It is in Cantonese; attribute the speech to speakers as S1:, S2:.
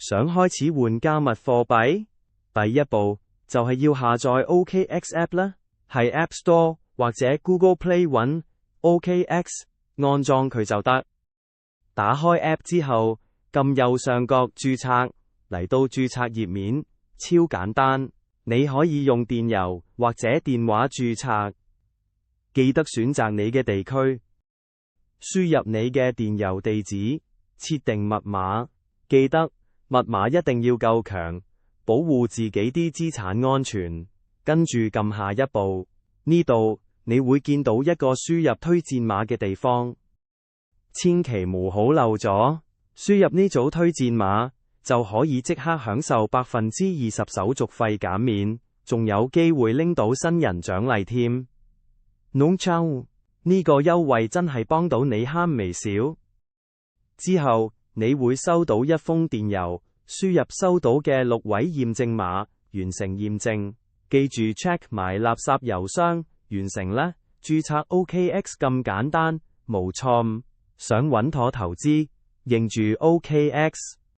S1: 想開始換加密貨幣？第一步就係要下載 OKX App 啦，喺 App Store 或者 Google Play 揾 OKX， 安裝佢就得。打開 App 之後，撳右上角註冊，嚟到註冊頁面，超簡單。你可以用電郵或者電話註冊，記得選擇你嘅地區，輸入你嘅電郵地址，設定密碼，記得密碼一定要夠強，保護自己啲資產安全。跟住撳下一步，呢度你會見到一個輸入推薦碼嘅地方，千祈唔好漏咗，輸入呢組推薦碼就可以即刻享受20%手續費減免，仲有機會拎到新人獎勵添。農châu呢個優惠真係幫到你慳微少。之後你會收到一封電郵，輸入收到嘅6位驗證碼，完成驗證。記住 check 埋垃圾郵箱，完成啦。註冊 OKX 咁簡單，無錯。想穩妥投資，認住 OKX。